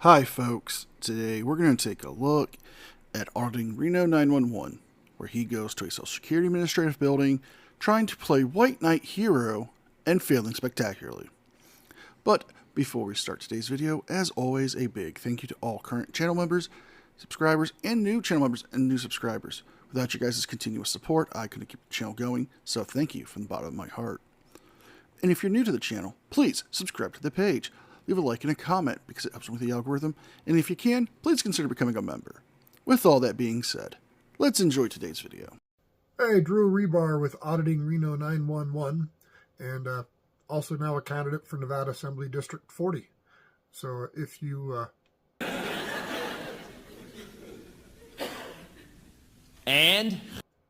Hi folks, today we're going to take a look at Auditing Reno 911, where he goes to a Social Security administrative building trying to play White Knight hero and failing spectacularly. But before we start today's video, as always, a big thank you to all current channel members, subscribers, and new channel members and new subscribers. Without you guys' continuous support, I couldn't keep the channel going, so thank you from the bottom of my heart. And if you're new to the channel, please subscribe to the page. Leave a like and a comment because it helps with the algorithm, and if you can, please consider becoming a member. With all that being said, let's enjoy today's video. Hey, Drew Rebar with Auditing Reno 911, and also now a candidate for Nevada Assembly District 40. So if you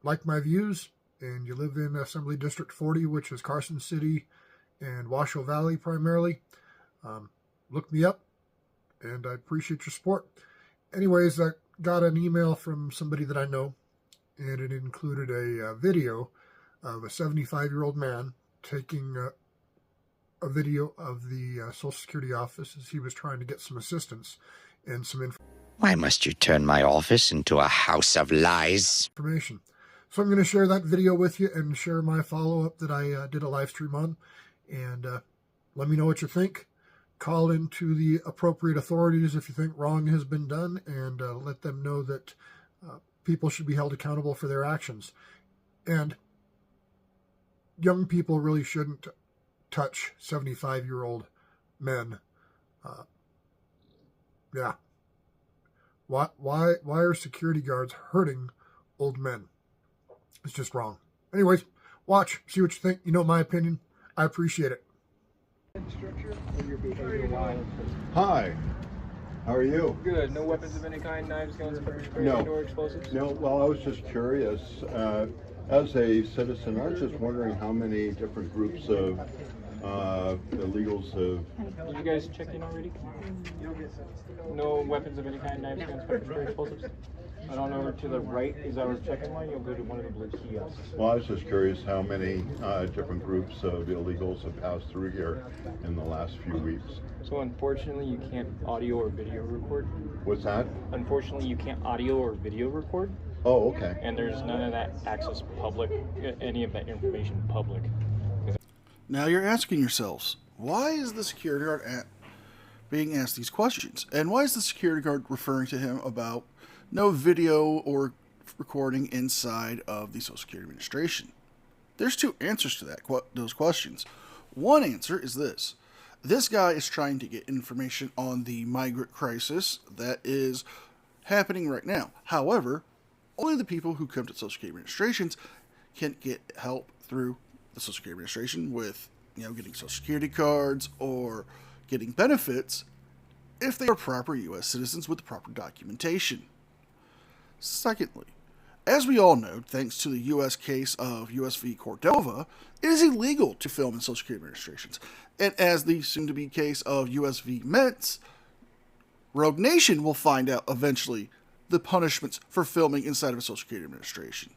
like my views and you live in Assembly District 40, which is Carson City and Washoe Valley primarily, look me up, and I appreciate your support. Anyways, I got an email from somebody that I know, and it included a video of a 75-year-old man taking a video of the Social Security office as he was trying to get some assistance and some Why must you turn my office into a house of lies? information. So I'm going to share that video with you and share my follow-up that I did a live stream on, and let me know what you think. Call into the appropriate authorities if you think wrong has been done, and let them know that people should be held accountable for their actions. And young people really shouldn't touch 75-year-old men. Yeah. Why are security guards hurting old men? It's just wrong. Anyways, watch, see what you think. You know my opinion. I appreciate it. Hi, how are you? Good. No weapons of any kind, knives, guns, pepper spray, No. or explosives? No, well, I was just curious. As a citizen, I was just wondering how many different groups of illegals have... Did you guys check in already? No weapons of any kind, knives, guns, pepper spray, explosives? Head on over to the right is our check-in line. You'll go to one of the blue kiosks. Well, I was just curious how many different groups of illegals have passed through here in the last few weeks. So unfortunately, you can't audio or video record. What's that? Unfortunately, you can't audio or video record. Oh, okay. And there's none of that access public, any of that information public. Now you're asking yourselves, why is the security guard being asked these questions? And why is the security guard referring to him about no video or recording inside of the Social Security Administration? There's two answers to those questions. One answer is this. This guy is trying to get information on the migrant crisis that is happening right now. However, only the people who come to Social Security Administrations can get help through the Social Security Administration with, getting Social Security cards or getting benefits if they are proper U.S. citizens with the proper documentation. Secondly, as we all know, thanks to the U.S. case of U.S. v. Cordova, it is illegal to film in Social Security Administrations. And as the soon-to-be case of U.S. v. Metz, Rogue Nation will find out eventually the punishments for filming inside of a Social Security Administration.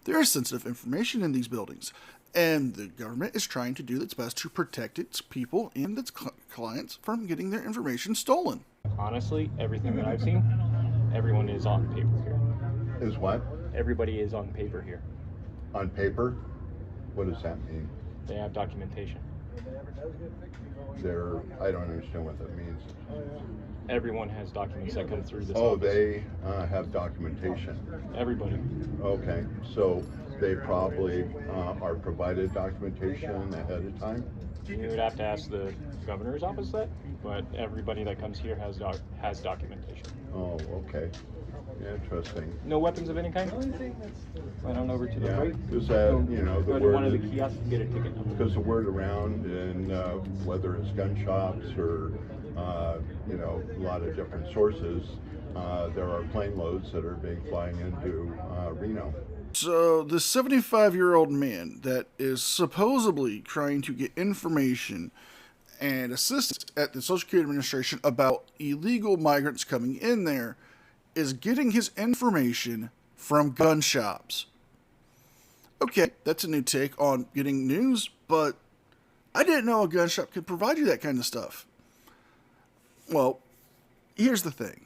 There is sensitive information in these buildings, and the government is trying to do its best to protect its people and its clients from getting their information stolen. Honestly, everything that I've seen, everyone is on paper here. Is what? Everybody is on paper here. On paper? What does that mean? They have documentation. I don't understand what that means. Everyone has documents that come through this Oh, office. they have documentation. Everybody. Okay, so they probably are provided documentation ahead of time? You would have to ask the governor's office that, but everybody that comes here has documentation. Oh, okay. Interesting. No weapons of any kind? Head on over to the right. Is that, the Go to word... one of the kiosks and get a ticket number. Because the word around, and whether it's gun shops or, a lot of different sources, there are plane loads that are being flying into Reno. So the 75-year-old man that is supposedly trying to get information and assist at the Social Security Administration about illegal migrants coming in there is getting his information from gun shops. Okay, that's a new take on getting news, but I didn't know a gun shop could provide you that kind of stuff. Well, Here's the thing.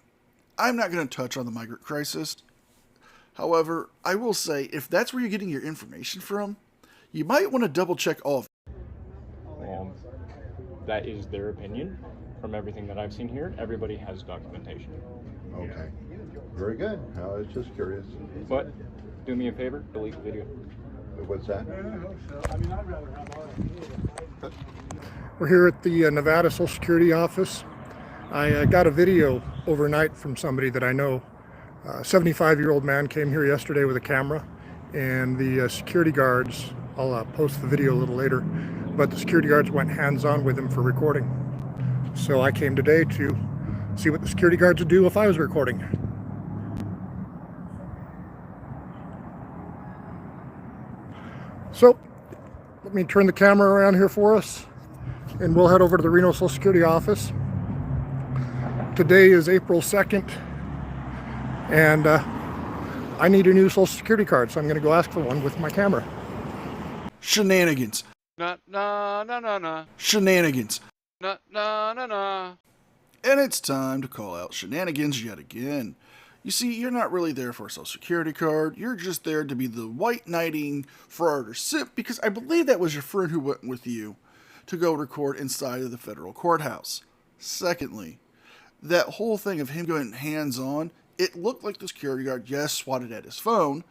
I'm not going to touch on the migrant crisis. However, I will say, if that's where you're getting your information from, you might want to double check all of it. That is their opinion. From everything that I've seen here, everybody has documentation. Okay. Very good. I was just curious. But do me a favor, delete the video. What's that? We're here at the Nevada Social Security office. I got a video overnight from somebody that I know. A 75-year-old man came here yesterday with a camera, and the security guards, I'll post the video a little later, but the security guards went hands-on with him for recording. So I came today to see what the security guards would do if I was recording. So let me turn the camera around here for us, and we'll head over to the Reno Social Security office. Today is April 2nd, and I need a new Social Security card, so I'm going to go ask for one with my camera. Shenanigans. Na na na na na. Shenanigans. Na na na na. And it's time to call out shenanigans yet again. You see, you're not really there for a Social Security card. You're just there to be the white knighting Frauditor simp, because I believe that was your friend who went with you to go record inside of the federal courthouse. Secondly, that whole thing of him going hands-on, it looked like the security guard, yes, swatted at his phone,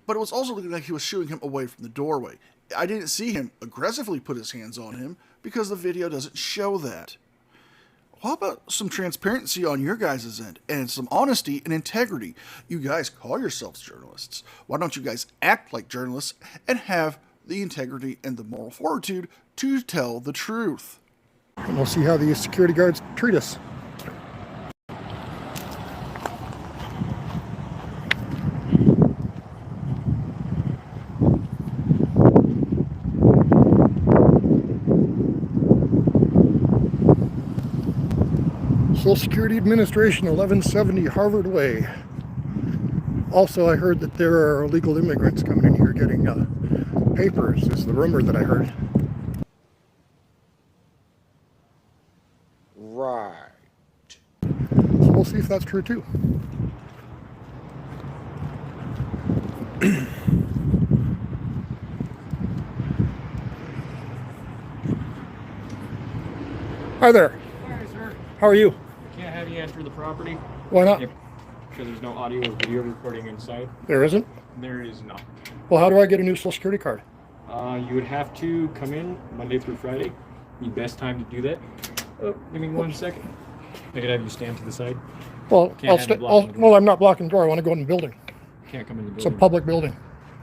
but it was also looking like he was shooing him away from the doorway. I didn't see him aggressively put his hands on him because the video doesn't show that. How about some transparency on your guys' end and some honesty and integrity? You guys call yourselves journalists. Why don't you guys act like journalists and have the integrity and the moral fortitude to tell the truth? And we'll see how the security guards treat us. Social Security Administration, 1170 Harvard Way. Also, I heard that there are illegal immigrants coming in here getting papers, is the rumor that I heard. Right. So we'll see if that's true too. Hi there. Hi, sir. How are you? Can't have you enter the property. Why not? Because there's no audio or video recording inside. There isn't? There is not. Well, how do I get a new Social Security card? You would have to come in Monday through Friday. The best time to do that. Oh, give me 1 second. I could have you stand to the side. Well, Can't have you blocking the door. well, I'm not blocking the door. I want to go in the building. Can't come in the It's a building. public building.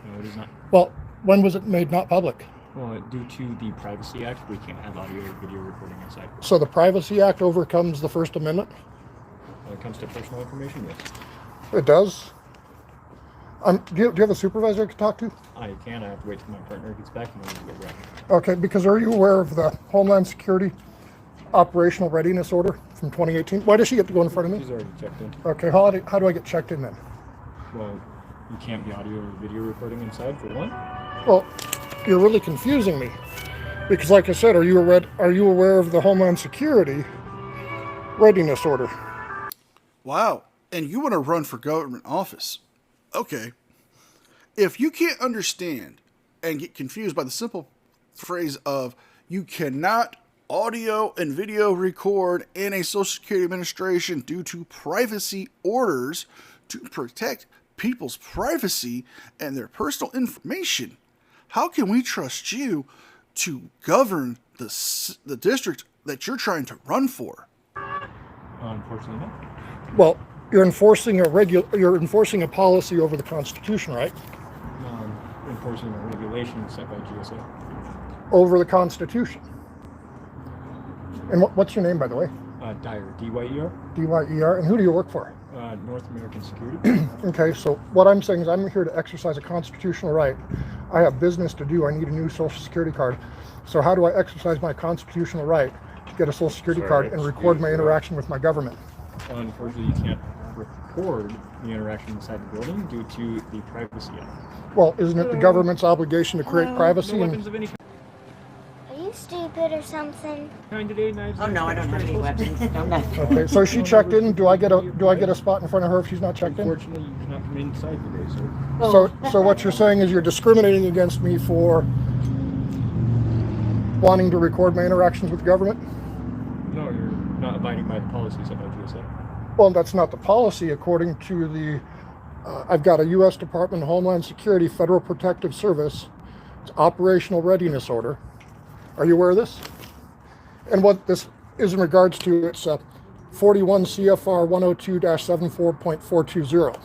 No, it is not. Well, when was it made not public? Well, due to the Privacy Act, we can't have audio or video recording inside. So the Privacy Act overcomes the First Amendment? When it comes to personal information, yes. It does? Do you have a supervisor I could talk to? I can. I have to wait till my partner gets back and then we'll get back. Okay, because are you aware of the Homeland Security Operational Readiness Order from 2018? Why does she get to go in front of me? She's already checked in. Okay, how do I get checked in then? Well, you can't be audio or video recording inside for one. Well, you're really confusing me. Because like I said, are you aware of the Homeland Security Readiness Order? Wow, and you want to run for government office. Okay. If you can't understand and get confused by the simple phrase of you cannot audio and video record in a Social Security Administration due to privacy orders to protect people's privacy and their personal information, how can we trust you to govern the district that you're trying to run for? Unfortunately, no. Well, you're enforcing a policy over the Constitution, right? Enforcing a regulation set by GSA. Over the Constitution. And what's your name, by the way? Dyer, D-Y-E-R. D-Y-E-R. And who do you work for? North American Security. Okay, so what I'm saying is I'm here to exercise a constitutional right. I have business to do. I need a new Social Security card. So how do I exercise my constitutional right to get a Social Security card and record my interaction with my government? Unfortunately, you can't record the interaction inside the building due to the Privacy Act. Well, isn't it the government's obligation to create privacy? No weapons of any kind. Are you stupid or something. 98 knives. Oh no, I don't have any weapons. Don't have. Okay, so she checked in. Do I get a spot in front of her if she's not checked in? Unfortunately, you cannot come inside today, sir. So what you're saying is you're discriminating against me for wanting to record my interactions with government? No, you're not abiding by the policies of GSA. Well, that's not the policy according to the, I've got a U.S. Department of Homeland Security Federal Protective Service. It's Operational Readiness Order. Are you aware of this? And what this is in regards to, it's 41 CFR 102-74.420.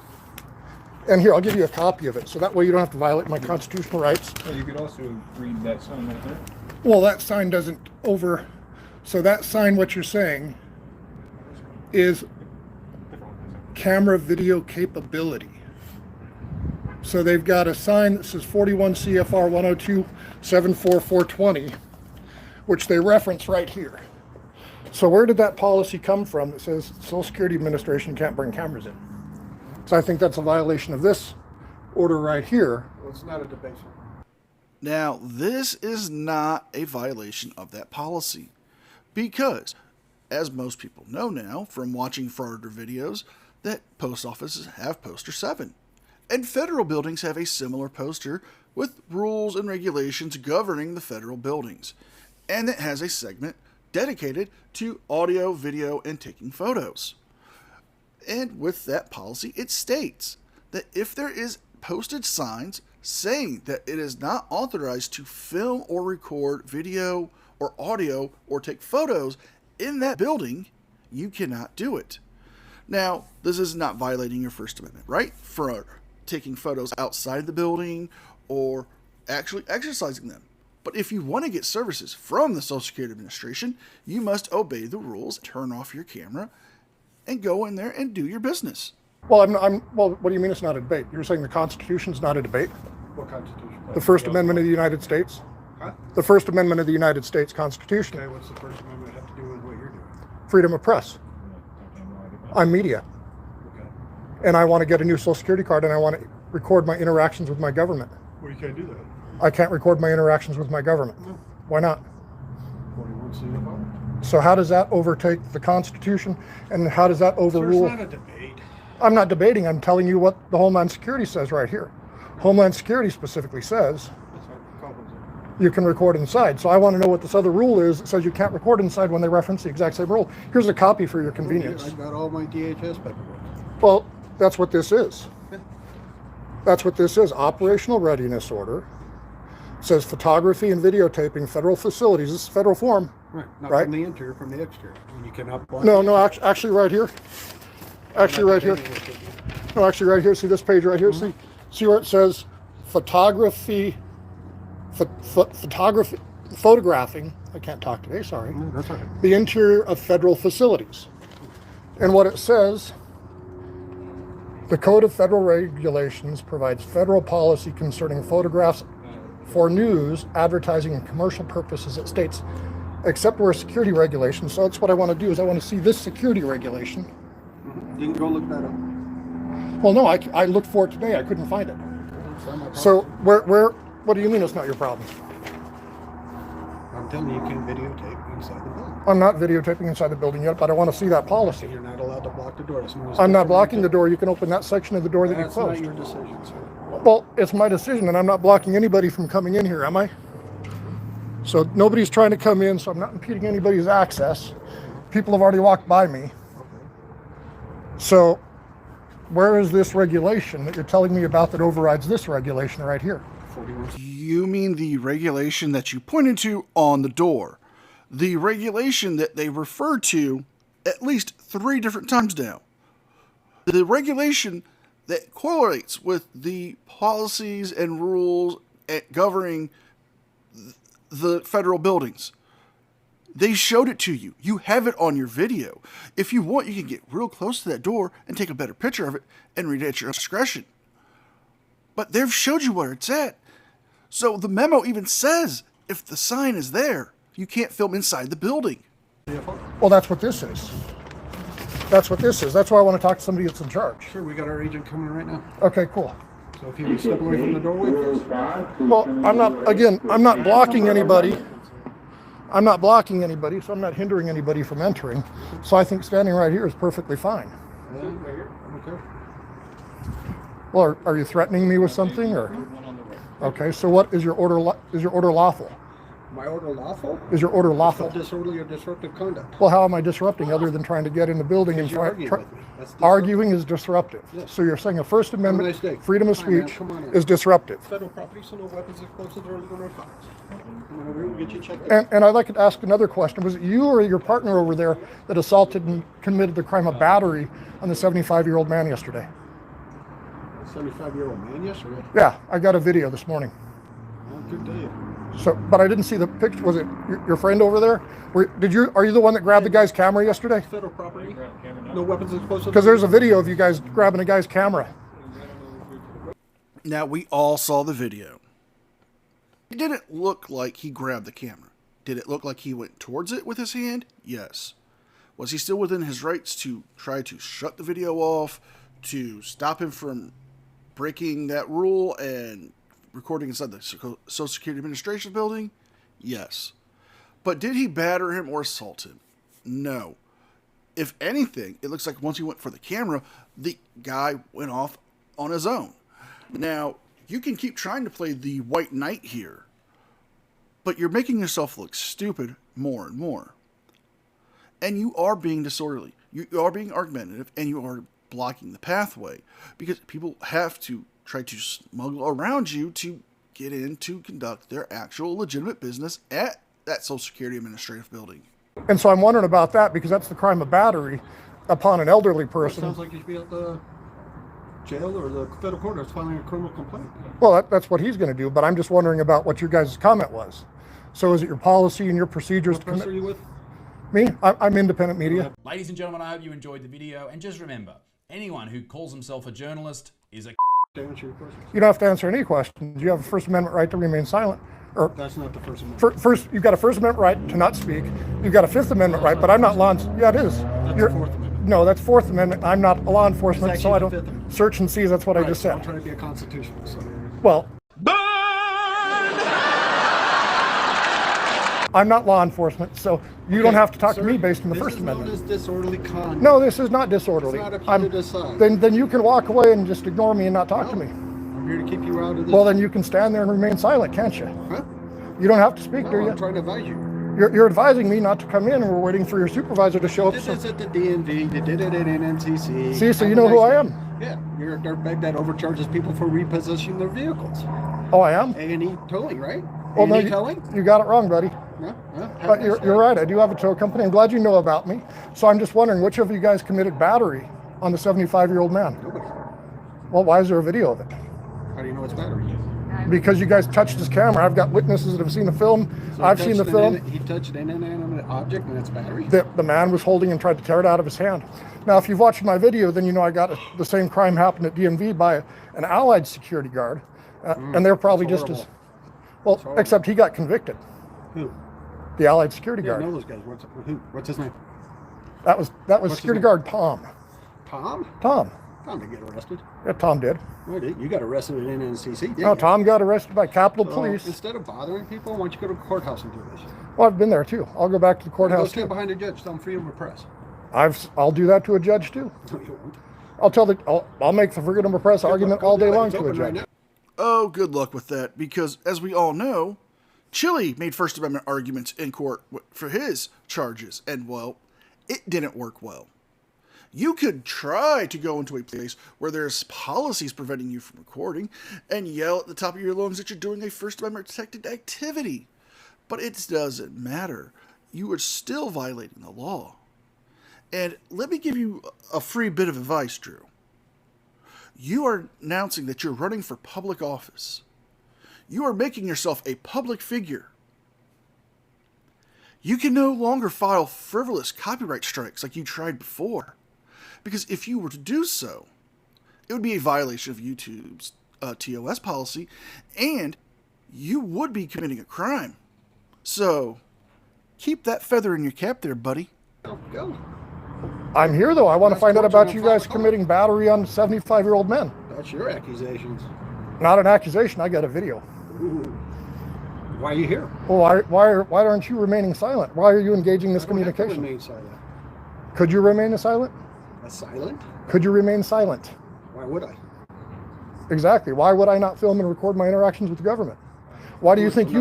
And here, I'll give you a copy of it, so that way you don't have to violate my constitutional rights. Well, you could also read that sign right there. Well, that sign doesn't so that sign, what you're saying, is camera video capability. So they've got a sign that says 41 CFR 102-74420, which they reference right here. So where did that policy come from that says Social Security Administration can't bring cameras in? So I think that's a violation of this order right here. Well, it's not a debate. Now, this is not a violation of that policy because, as most people know now from watching Frauditor videos, that post offices have poster 7. And federal buildings have a similar poster with rules and regulations governing the federal buildings. And it has a segment dedicated to audio, video, and taking photos. And with that policy, it states that if there is posted signs saying that it is not authorized to film or record video or audio or take photos in that building, you cannot do it. Now, this is not violating your First Amendment, right? For taking photos outside the building or actually exercising them. But if you want to get services from the Social Security Administration, you must obey the rules, turn off your camera, and go in there and do your business. Well, well, what do you mean it's not a debate? You're saying the Constitution's not a debate? What Constitution? The First Amendment of the United States? Huh? The First Amendment of the United States Constitution. Okay, what's the First Amendment have to do with what you're doing? Freedom of press. I'm media. Okay. And I want to get a new Social Security card and I want to record my interactions with my government. Well, you can't do that. I can't record my interactions with my government. No. Why not? 41 CFR. So how does that overtake the Constitution and how does that overrule? Sir, it's not a debate. I'm not debating. I'm telling you what the Homeland Security says right here. Homeland Security specifically says That's what the problem's in. you can record inside. So I want to know what this other rule is that says you can't record inside when they reference the exact same rule. Here's a copy for your convenience. I got all my DHS paperwork. Well, that's what this is. That's what this is. Operational Readiness Order. It says photography and videotaping federal facilities. This is federal form. Right. Not Right. from the interior, from the exterior. And you cannot block. No, actually right here. Actually right here. No, actually right here. See this page right here? See where it says photography, photographing. I can't talk today, sorry. No, that's all right. The interior of federal facilities. And what it says, the Code of Federal Regulations provides federal policy concerning photographs for news, advertising, and commercial purposes. It states, except where security regulations. So that's what I want to do is I want to see this security regulation. You can go look that up. Well, no, I looked for it today. I couldn't find it. It's not my problem. So what do you mean it's not your problem? I'm telling you, you can videotape inside the building. I'm not videotaping inside the building yet, but I want to see that policy. You're not allowed to block the door. I'm not blocking the door. You can open that section of the door that you That's not closed. your decision, sir. Well, it's my decision, and I'm not blocking anybody from coming in here, am I? So nobody's trying to come in, so I'm not impeding anybody's access. People have already walked by me. So where is this regulation that you're telling me about that overrides this regulation right here? 41. You mean the regulation that you pointed to on the door? The regulation that they refer to at least 3 different times now. The regulation that correlates with the policies and rules governing the federal buildings. They showed it to you. You have it on your video. If you want, you can get real close to that door and take a better picture of it and read it at your discretion. But they've showed you where it's at. So the memo even says if the sign is there, you can't film inside the building. Well, that's what this is. That's what this is. That's why I want to talk to somebody that's in charge. Sure, we got our agent coming right now. Okay, cool. So if you can step away from the doorway, please. Well, I'm not blocking anybody. I'm not blocking anybody, so I'm not hindering anybody from entering. So I think standing right here is perfectly fine. Yeah, right here. I'm okay. Well, are you threatening me with something, or? Okay, so what is your order? Is your order lawful? My order lawful? Is your order lawful? Disorderly or disruptive conduct. Well, how am I disrupting other than trying to get in the building and arguing is disruptive? Yes. So you're saying a First Amendment nice day. freedom of Hi, man, speech come on in. is disruptive? Federal property, so no weapons, explosives, or illegal narcotics. We'll get you checked out. And I'd like to ask another question. Was it you or your partner over there that assaulted and committed the crime of battery on the 75-year-old man yesterday? 75-year-old man yesterday? Yeah, I got a video this morning. Oh, good day. So, but I didn't see the picture. Was it your friend over there? Are you the one that grabbed the guy's camera yesterday? Federal property, no weapons, explosives. Because there's a video of you guys grabbing a guy's camera. Now, we all saw the video. It didn't look like he grabbed the camera. Did it look like he went towards it with his hand? Yes. Was he still within his rights to try to shut the video off, to stop him from breaking that rule and recording inside the Social Security Administration building? Yes. But did he batter him or assault him? No. If anything, it looks like once he went for the camera, the guy went off on his own. Now, you can keep trying to play the white knight here, but you're making yourself look stupid more and more. And you are being disorderly. You are being argumentative, and you are blocking the pathway because people have to try to smuggle around you to get in to conduct their actual legitimate business at that Social Security Administrative building. And so I'm wondering about that because that's the crime of battery upon an elderly person. Sounds like you should be at the jail or the federal court that's filing a criminal complaint. Well, that's what he's going to do, but I'm just wondering about what your guys' comment was. So is it your policy and your procedures What press are you with? Me? I'm independent media. Ladies and gentlemen, I hope you enjoyed the video, and just remember, anyone who calls himself a journalist is a To answer your questions. You don't have to answer any questions. You have a First Amendment right to remain silent. Or That's not the First Amendment. first, you've got a First Amendment right to not speak. You've got a Fifth Amendment right, but I'm not law. Yeah, it is. That's the Fourth Amendment. No, that's Fourth Amendment. I'm not law enforcement, It's so I actually the don't Fifth Amendment. search and seize. That's what I Right, just so said. I'm trying to be a constitutionalist. So. Well, I'm not law enforcement, so you don't have to talk to me based on the First Amendment. This is known as disorderly conduct. No, this is not disorderly. It's not up to you to decide. Then you can walk away and just ignore me and not talk to me. I'm here to keep you out of this. Well, then you can stand there and remain silent, can't you? Huh? You don't have to speak, do No, you? I'm trying to advise you. You're advising me not to come in, and we're waiting for your supervisor to show up. Did this at the DMV, they did it at NNCC. See, so you Have a know who nice I day. am. Yeah, you're a dirtbag that overcharges people for repossessing their vehicles. Oh, I am? A&E towing, right? Well, no, A&E towing? you got it wrong, buddy. No, no, But you're right. I do have a tow company. I'm glad you know about me. So I'm just wondering, which of you guys committed battery on the 75-year-old man? Nobody. Well, why is there a video of it? How do you know it's battery? Because you guys touched his camera. I've got witnesses that have seen the film. So I've seen the film. He touched an inanimate object and it's battery? The man was holding and tried to tear it out of his hand. Now, if you've watched my video, then you know I got the same crime happened at DMV by an allied security guard. And they're probably just as... Well, except he got convicted. Who? The allied security Yeah, I guard. know those guys. What's his name? That was his security name? guard Tom. Tom? Tom. Tom didn't get arrested. Yeah, Tom did. No, you got arrested at NNCC, didn't No, you? Tom got arrested by Capitol So, Police. Instead of bothering people, why don't you go to the courthouse and do this? Well, I've been there too. I'll go back to the Go courthouse stand too. behind a judge. Tell him freedom of press. I'll do that to a judge too. No, you won't. I'll make the freedom of press argument Go all do day it. long It's to a open right judge. now. Oh, good luck with that, because as we all know, Chile made First Amendment arguments in court for his charges, and well, it didn't work well. You could try to go into a place where there's policies preventing you from recording and yell at the top of your lungs that you're doing a First Amendment protected activity, but it doesn't matter. You are still violating the law. And let me give you a free bit of advice, Drew. You are announcing that you're running for public office. You are making yourself a public figure. You can no longer file frivolous copyright strikes like you tried before. Because if you were to do so, it would be a violation of YouTube's TOS policy, and you would be committing a crime. So, keep that feather in your cap there, buddy. Go. I'm here though. I want to That's find out torture about on you guys 5 committing battery on 75-year-old men. That's your accusations. Not an accusation. I got a video. Ooh. Why are you here? Well, why aren't you remaining silent? Why are you engaging this communication? Remain silent. Could you remain silent? Silent? Could you remain silent? Why would I? Exactly. Why would I not film and record my interactions with the government? Why do you think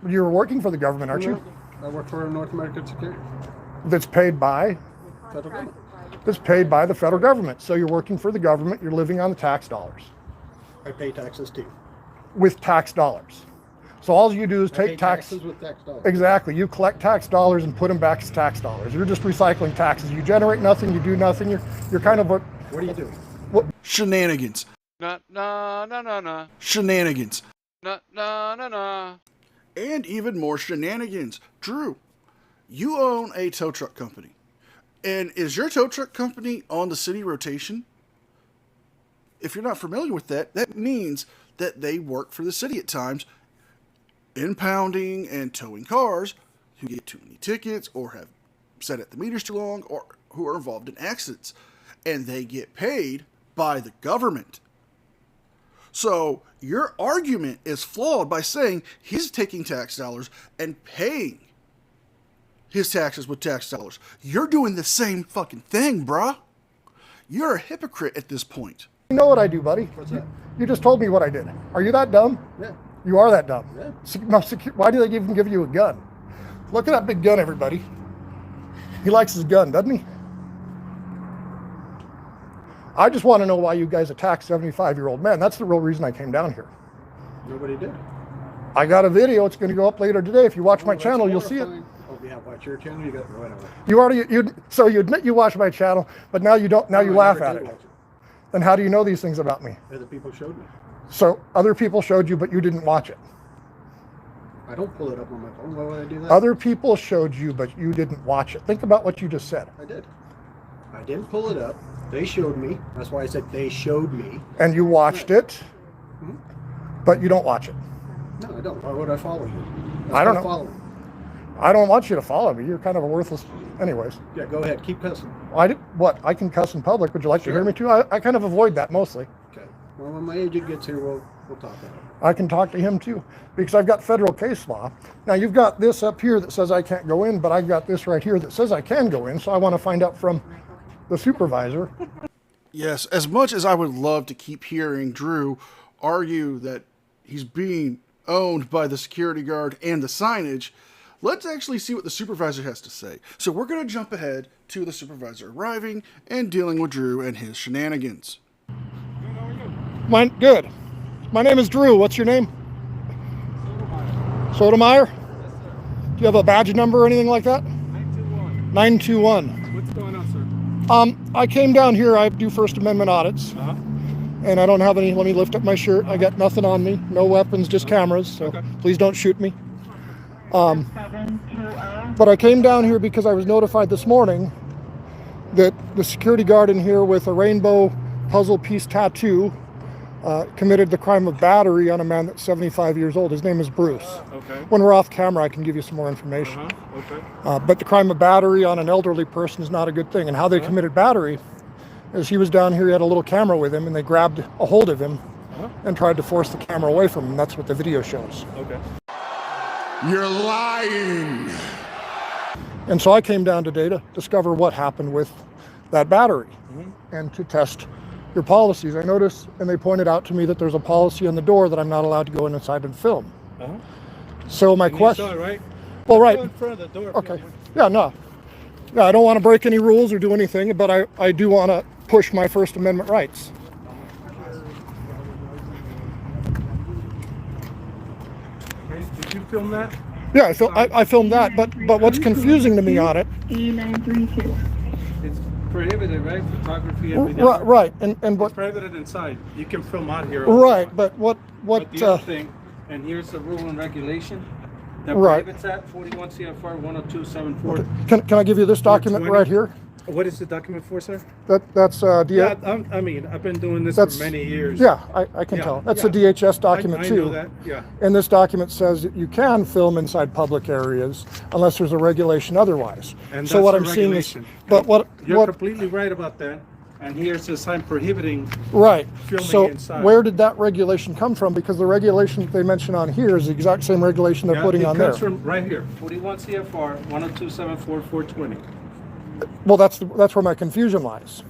you're working for the government, aren't you? I work for North American Security. That's paid by? Federal government. That's paid by the federal government. So you're working for the government, you're living on the tax dollars. I pay taxes too. With tax dollars. So all you do is take taxes with tax dollars. Exactly. You collect tax dollars and put them back as tax dollars. You're just recycling taxes. You generate nothing, you do nothing. You're kind of What are you doing? Shenanigans. Na. Shenanigans. Na. And even more shenanigans. Drew, you own a tow truck company. And is your tow truck company on the city rotation? If you're not familiar with that, that means that they work for the city at times, impounding and towing cars who get too many tickets or have sat at the meters too long or who are involved in accidents. And they get paid by the government. So your argument is flawed by saying he's taking tax dollars and paying his taxes with tax dollars. You're doing the same fucking thing, bruh. You're a hypocrite at this point. You know what I do, buddy? What's that? You just told me what I did. Are you that dumb? Yeah. You are that dumb. Yeah. Why do they even give you a gun? Look at that big gun, everybody. He likes his gun, doesn't he? I just want to know why you guys attack 75-year-old men. That's the real reason I came down here. Nobody did. I got a video. It's going to go up later today. If you watch my channel, you'll see it. Oh, yeah, watch your channel. You got whatever. You admit you watch my channel, but now you don't. Now you laugh at it. Then how do you know these things about me? Other people showed me. So other people showed you, but you didn't watch it. I don't pull it up on my phone. Why would I do that? Other people showed you, but you didn't watch it. Think about what you just said. I did. I didn't pull it up. They showed me. That's why I said they showed me. And you watched it, but you don't watch it. No, I don't. Why would I follow you? I don't know. Follow. I don't want you to follow me. You're kind of a worthless. Anyways. Yeah, go ahead. Keep cussing. I can cuss in public. Would you like to hear me too? I kind of avoid that mostly. Okay. Well, when my agent gets here, we'll talk about it. I can talk to him too, because I've got federal case law. Now you've got this up here that says I can't go in, but I've got this right here that says I can go in. So I want to find out from the supervisor. Yes, as much as I would love to keep hearing Drew argue that he's being owned by the security guard and the signage, let's actually see what the supervisor has to say. So we're going to jump ahead to the supervisor arriving and dealing with Drew and his shenanigans. Good. My name is Drew. What's your name? Sotomayor. Do you have a badge number or anything like that? 921. 921. What's going on, sir? I came down here. I do First Amendment audits. And I don't have any. Let me lift up my shirt. I got nothing on me. No weapons, just cameras. So please don't shoot me. But I came down here because I was notified this morning that the security guard in here with a rainbow puzzle piece tattoo committed the crime of battery on a man that's 75 years old. His name is Bruce. When we're off camera, I can give you some more information. But the crime of battery on an elderly person is not a good thing. And how they committed battery is he was down here, he had a little camera with him, and they grabbed a hold of him and tried to force the camera away from him. That's what the video shows. You're lying. And so I came down today to discover what happened with that battery and to test your policies. I noticed, and they pointed out to me that there's a policy on the door that I'm not allowed to go inside and film. So my question... You saw it, right? Well, right. Go in front of the door. Okay. Yeah, no. Yeah, I don't want to break any rules or do anything, but I do want to push my First Amendment rights. Did you film that? Yeah, I filmed that, but what's confusing to me on it... It's prohibited, right? Photography and video. Right, and what... It's prohibited inside. You can film out here. Right, but what... But the other thing, and here's the rule and regulation that prohibits that, 41 CFR 102.74. Can I give you this document right here? What is the document for, sir? That's yeah, I mean, I've been doing this for many years. Yeah, I can tell. That's a DHS document too. I know that, yeah. And this document says that you can film inside public areas unless there's a regulation otherwise. And so what that's I'm a seeing is, regulation. but what You're completely right about that. And here's a sign prohibiting Right. filming So inside. where did that regulation come from? Because the regulation that they mention on here is the exact same regulation they're putting on there. It comes from right here, 41 CFR 10274-420. Well, that's where my confusion lies,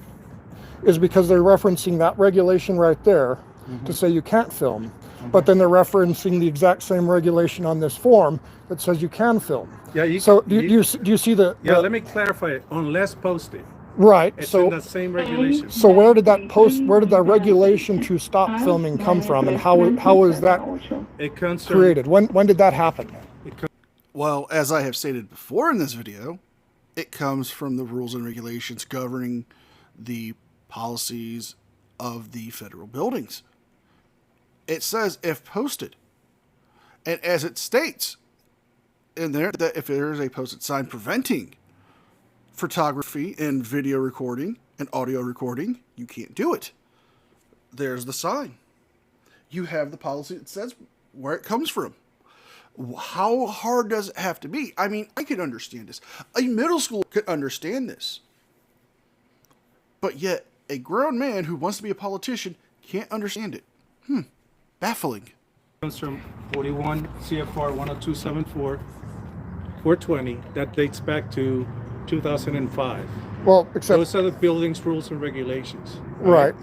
is because they're referencing that regulation right there to say you can't film, but then they're referencing the exact same regulation on this form that says you can film. Yeah. So do you see the? Yeah. Let me clarify it. Unless posted. Right. It's So in the same regulation. So where did that regulation to stop filming come from, and how is that It comes from, created? When did that happen? Well, as I have stated before in this video, it comes from the rules and regulations governing the policies of the federal buildings. It says if posted. And as it states in there, that if there is a posted sign preventing photography and video recording and audio recording, you can't do it. There's the sign. You have the policy that says where it comes from. How hard does it have to be? I mean, I could understand this. A middle schooler could understand this. But yet, a grown man who wants to be a politician can't understand it. Baffling. comes from 41 CFR 10274-420. That dates back to 2005. Well, except Those are the building's rules and regulations. right.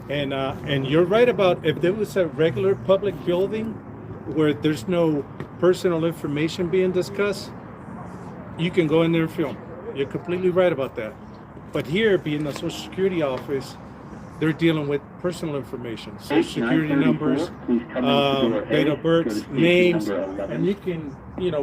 And you're right about if there was a regular public building where there's no personal information being discussed, you can go in there and film. You're completely right about that. But here, being the Social Security office, they're dealing with personal information, Social Security numbers, date of births, names, and you can,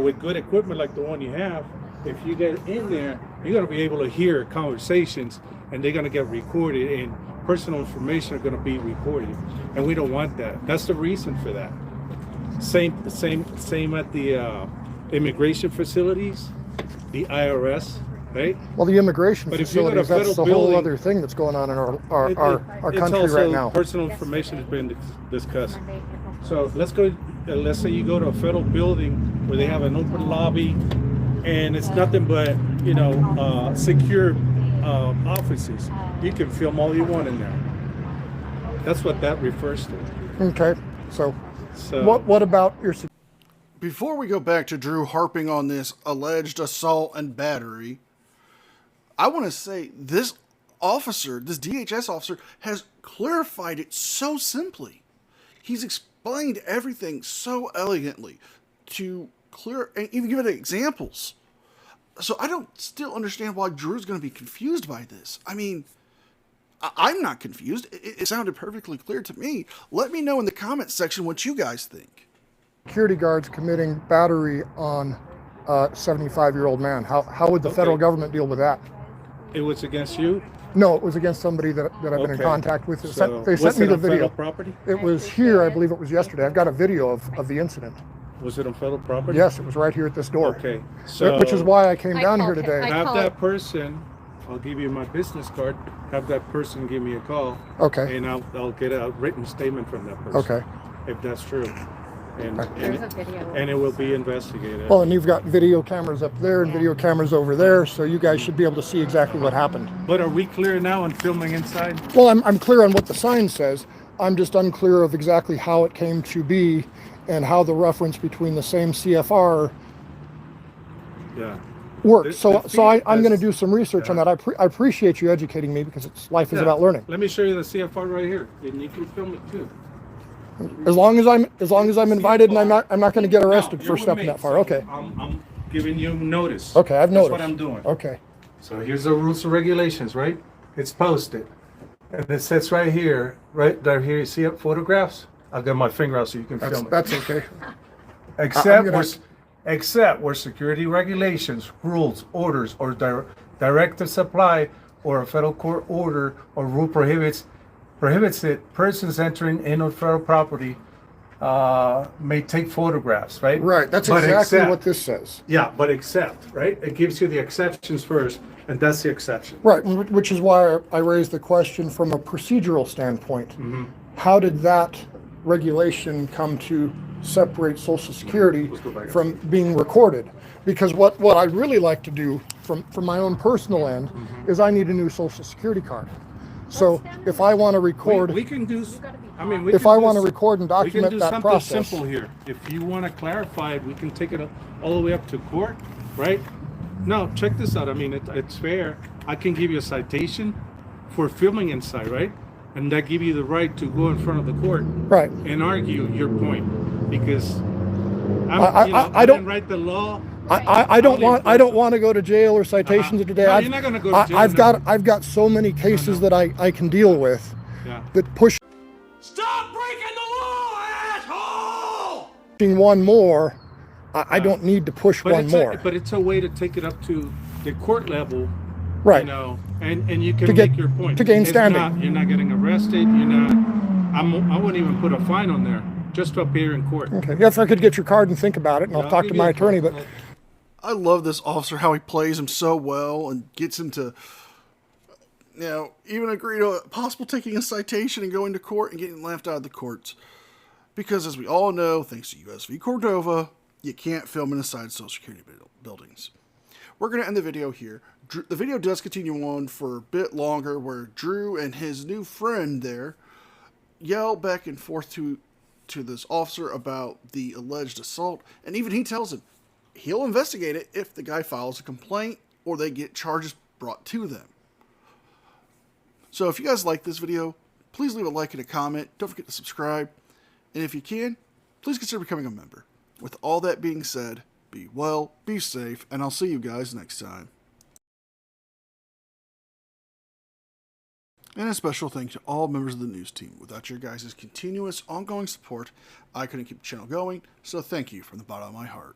with good equipment like the one you have, if you get in there, you're going to be able to hear conversations, and they're going to get recorded, and personal information are going to be recorded, and we don't want that. That's the reason for that. Same at the immigration facilities, the IRS, right? Well, the immigration But if you go to a facilities, that's the federal whole building, other thing that's going on in our it's country also right now. personal information has been discussed. So let's say you go to a federal building where they have an open lobby and it's nothing but, secure offices. You can film all you want in there. That's what that refers to. Okay, so So what about your? Before we go back to Drew harping on this alleged assault and battery, I want to say this DHS officer, has clarified it so simply. He's explained everything so elegantly to clear and even given examples. So I don't still understand why Drew's going to be confused by this. I mean, I'm not confused. It sounded perfectly clear to me. Let me know in the comments section what you guys think. Security guards committing battery on a 75-year-old man. How would the federal government deal with that? it was against you? No, it was against somebody that I've been in contact with. So They sent me the video. Property? It was here, I believe it was yesterday. I've got a video of the incident. Was it on federal property? Yes, it was right here at this door. Okay, so Which is why I came down here today. have that person, I'll give you my business card, have that person give me a call. Okay. And I'll get a written statement from that person. Okay. If that's true. And, There's a video. and it will be investigated. Well, and you've got video cameras up there and video cameras over there, so you guys should be able to see exactly what happened. But are we clear now on filming inside? Well, I'm clear on what the sign says. I'm just unclear of exactly how it came to be and how the reference between the same CFR Yeah. works. So I'm going to that's- do some research on that. I appreciate you educating me because life is about learning. Let me show you the CFR right here, and you can film it too. As long as I'm invited and I'm not going to get arrested No, for you're with stepping me, that far. so Okay. I'm giving you notice. Okay, I've noticed. That's what I'm doing. Okay. So here's the rules and regulations, right? It's posted. And it says right here, here, you see it, photographs? I'll get my finger out so you can film it. That's okay. Except where security regulations, rules, orders, or directive supply, or a federal court order or rule prohibits it, persons entering in on federal property may take photographs, right? Right. That's exactly what this says. Yeah, but except, right? It gives you the exceptions first, and that's the exception. Right, which is why I raised the question from a procedural standpoint. Mm-hmm. How did that regulation come to separate Social Security from being recorded? Because what I'd really like to do from my own personal end is I need a new Social Security card. So if I want to record, we can do. I mean, if I want to record and we can document do that something process. simple here. If you want to clarify it, we can take it all the way up to court, right? No, check this out. I mean, it's fair. I can give you a citation for filming inside, right? And that give you the right to go in front of the court, right, and argue your point, because I don't didn't write the law. I don't want to go to jail or citations today. No, you're not going to go to jail. I've got so many cases that I can deal with that push. Stop breaking the law, asshole! One more, I don't need to push one more. But it's a way to take it up to the court level, right? You know, and you can make your point. To gain standing. You're not getting arrested. You're not. I wouldn't even put a fine on there. Just up here in court. Okay. Yes, I could get your card and think about it, and I'll talk to my attorney. But I love this officer, how he plays him so well and gets him to, even agree to possible taking a citation and going to court and getting laughed out of the courts. Because as we all know, thanks to US v. Cordova, you can't film inside Social Security buildings. We're going to end the video here. The video does continue on for a bit longer, where Drew and his new friend there yell back and forth to this officer about the alleged assault, and even he tells him he'll investigate it if the guy files a complaint or they get charges brought to them. So if you guys like this video, please leave a like and a comment. Don't forget to subscribe, and if you can, please consider becoming a member. With all that being said, be well, be safe, and I'll see you guys next time. And a special thank you to all members of the news team. Without your guys' continuous, ongoing support, I couldn't keep the channel going, so thank you from the bottom of my heart.